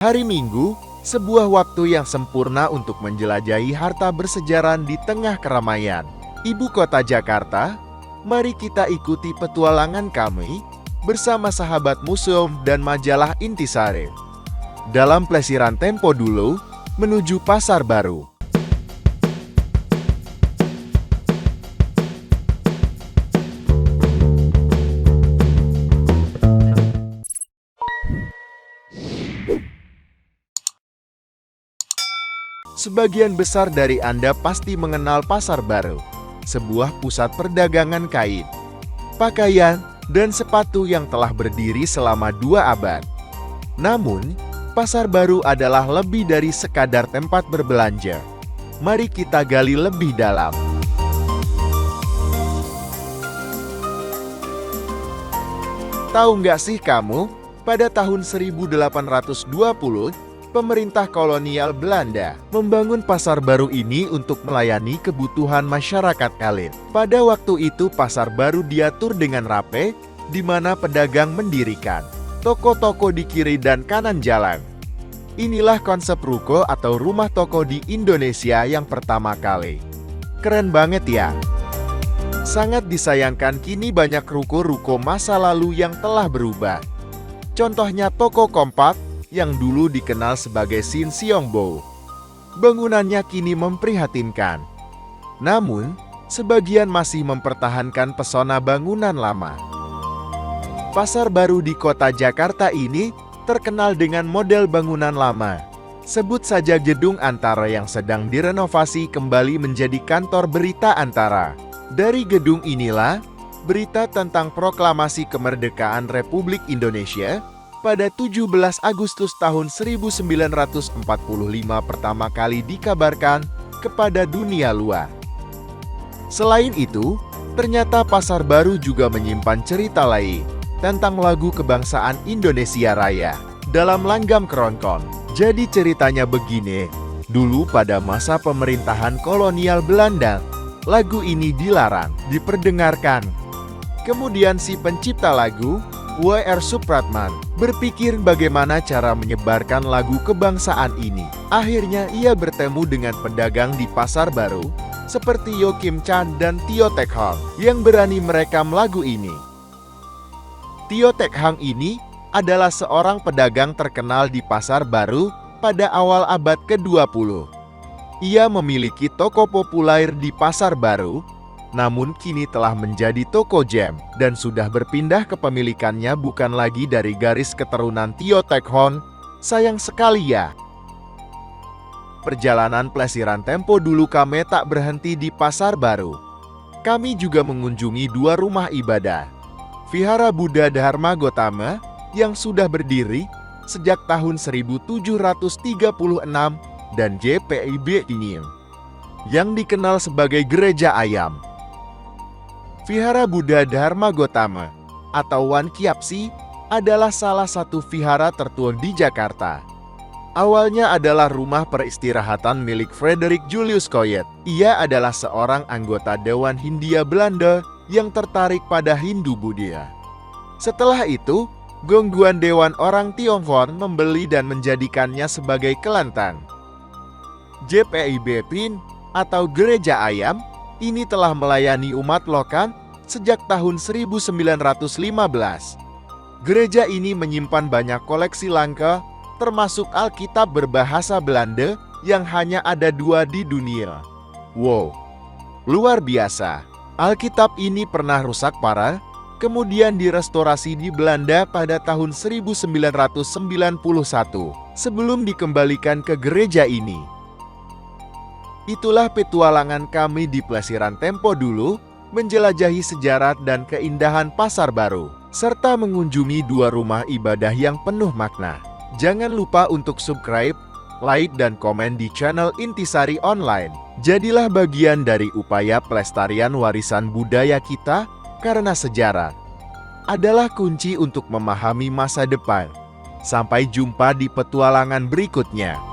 Hari Minggu, sebuah waktu yang sempurna untuk menjelajahi harta bersejarah di tengah keramaian Ibu Kota Jakarta. Mari kita ikuti petualangan kami bersama sahabat museum dan majalah Intisari dalam plesiran Tempo Dulu menuju Pasar Baru. Sebagian besar dari Anda pasti mengenal Pasar Baru, sebuah pusat perdagangan kain, pakaian, dan sepatu yang telah berdiri selama 2 abad. Namun, Pasar Baru adalah lebih dari sekadar tempat berbelanja. Mari kita gali lebih dalam. Tahu nggak sih kamu, pada tahun 1820, pemerintah kolonial Belanda membangun Pasar Baru ini untuk melayani kebutuhan masyarakat elit. Pada waktu itu Pasar Baru diatur dengan rapi, di mana pedagang mendirikan toko-toko di kiri dan kanan jalan. Inilah konsep ruko atau rumah toko di Indonesia yang pertama kali. Keren banget ya! Sangat disayangkan kini banyak ruko-ruko masa lalu yang telah berubah. Contohnya toko Kompak yang dulu dikenal sebagai Sin Siongbo. Bangunannya kini memprihatinkan. Namun, sebagian masih mempertahankan pesona bangunan lama. Pasar Baru di kota Jakarta ini terkenal dengan model bangunan lama. Sebut saja Gedung Antara yang sedang direnovasi kembali menjadi kantor berita Antara. Dari gedung inilah, berita tentang proklamasi kemerdekaan Republik Indonesia pada 17 Agustus tahun 1945 pertama kali dikabarkan kepada dunia luar. Selain itu, ternyata Pasar Baru juga menyimpan cerita lain tentang lagu kebangsaan Indonesia Raya dalam langgam keroncong. Jadi ceritanya begini, dulu pada masa pemerintahan kolonial Belanda, lagu ini dilarang diperdengarkan. Kemudian si pencipta lagu, W.R. Supratman, berpikir bagaimana cara menyebarkan lagu kebangsaan ini. Akhirnya ia bertemu dengan pedagang di Pasar Baru, seperti Yo Kim Chan dan Tio Tek Hang, yang berani merekam lagu ini. Tio Tek Hang ini adalah seorang pedagang terkenal di Pasar Baru pada awal abad ke-20. Ia memiliki toko populer di Pasar Baru, namun kini telah menjadi toko jam dan sudah berpindah kepemilikannya bukan lagi dari garis keturunan Tio Tek Hang. Sayang sekali ya. Perjalanan plesiran Tempo Dulu kami tak berhenti di Pasar Baru. Kami juga mengunjungi 2 rumah ibadah, Vihara Buddha Dharma Gotama yang sudah berdiri sejak tahun 1736 dan JPIB ini yang dikenal sebagai Gereja Ayam. Vihara Buddha Dharma Gotama atau Wan Kiapsi adalah salah satu vihara tertua di Jakarta. Awalnya adalah rumah peristirahatan milik Frederik Julius Coyet. Ia adalah seorang anggota Dewan Hindia Belanda yang tertarik pada Hindu-Buddha. Setelah itu, gangguan Dewan Orang Tionghoa membeli dan menjadikannya sebagai kelenteng. JPIB PIN atau Gereja Ayam ini telah melayani umat lokal sejak tahun 1915. Gereja ini menyimpan banyak koleksi langka, termasuk Alkitab berbahasa Belanda yang hanya ada 2 di dunia. Wow, luar biasa. Alkitab ini pernah rusak parah, kemudian direstorasi di Belanda pada tahun 1991 sebelum dikembalikan ke gereja ini. Itulah petualangan kami di plesiran Tempo Dulu, menjelajahi sejarah dan keindahan Pasar Baru, serta mengunjungi 2 rumah ibadah yang penuh makna. Jangan lupa untuk subscribe, like, dan komen di channel Intisari Online. Jadilah bagian dari upaya pelestarian warisan budaya kita, karena sejarah adalah kunci untuk memahami masa depan. Sampai jumpa di petualangan berikutnya.